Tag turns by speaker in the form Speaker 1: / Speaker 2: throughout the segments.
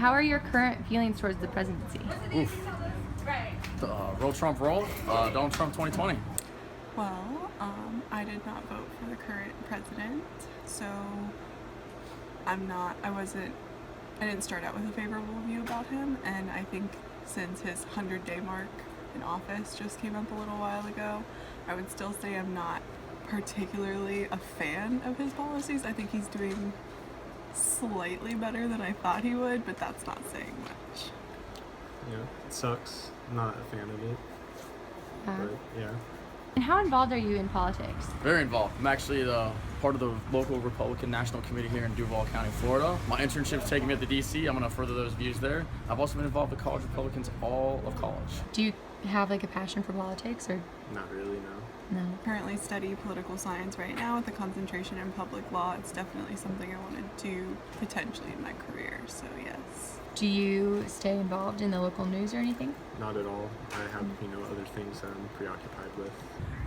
Speaker 1: how are your current feelings towards the presidency?
Speaker 2: Oof. Roll Trump roll. Donald Trump 2020.
Speaker 3: Well, I did not vote for the current president, so I didn't start out with a favorable view about him, and I think since his 100-day mark in office just came up a little while ago, I would still say I'm not particularly a fan of his policies. I think he's doing slightly better than I thought he would, but that's not saying much.
Speaker 4: Yeah, it sucks. I'm not a fan of it. But yeah.
Speaker 1: And how involved are you in politics?
Speaker 2: Very involved. I'm actually part of the local Republican National Committee here in Duval County, Florida. My internship's taking me up to DC. I'm going to further those views there. I've also been involved with college Republicans all of college.
Speaker 1: Do you have like a passion for politics or?
Speaker 4: Not really, no.
Speaker 1: No.
Speaker 3: Currently study political science right now with a concentration in public law. It's definitely something I want to do potentially in my career, so yes.
Speaker 1: Do you stay involved in the local news or anything?
Speaker 4: Not at all. I have, other things that I'm preoccupied with.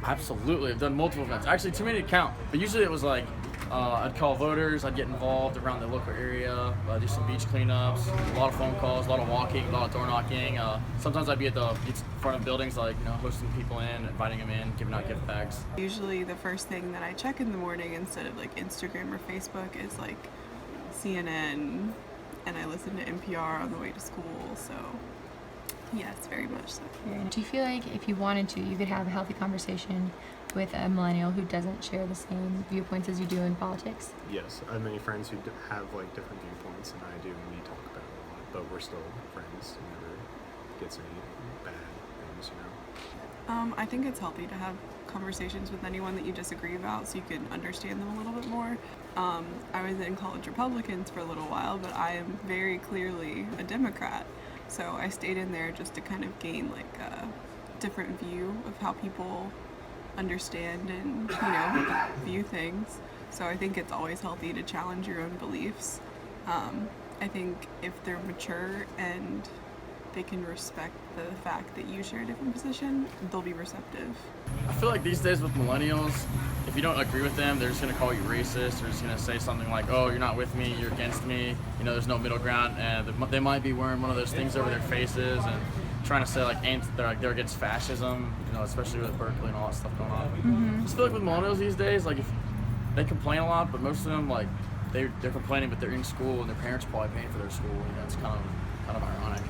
Speaker 2: Absolutely. I've done multiple events. Actually, too many to count. But usually it was like, I'd call voters, I'd get involved around the local area, do some beach cleanups, a lot of phone calls, a lot of walking, a lot of door knocking. Sometimes I'd be at the front of buildings, like, hosting people in, inviting them in, giving out gift bags.
Speaker 3: Usually the first thing that I check in the morning instead of like Instagram or Facebook is like CNN, and I listen to NPR on the way to school, so yes, very much so.
Speaker 1: Do you feel like if you wanted to, you could have a healthy conversation with a millennial who doesn't share the same viewpoints as you do in politics?
Speaker 4: Yes, I have many friends who have like different viewpoints than I do, and we talk about it a lot, but we're still friends. It never gets any bad things,
Speaker 3: I think it's healthy to have conversations with anyone that you disagree about so you can understand them a little bit more. I was in college Republicans for a little while, but I am very clearly a Democrat. So I stayed in there just to kind of gain like a different view of how people understand and, view things. So I think it's always healthy to challenge your own beliefs. I think if they're mature and they can respect the fact that you share a different position, they'll be receptive.
Speaker 2: I feel like these days with millennials, if you don't agree with them, they're just going to call you racist. They're just going to say something like, oh, you're not with me, you're against me. There's no middle ground. And they might be wearing one of those things over their faces and trying to say they're against fascism, especially with Berkeley and all that stuff going on.
Speaker 1: Mm-hmm.
Speaker 2: I just feel like with millennials these days, like if they complain a lot, but most of them, like they're complaining, but they're in school and their parents are probably paying for their school. It's kind of ironic.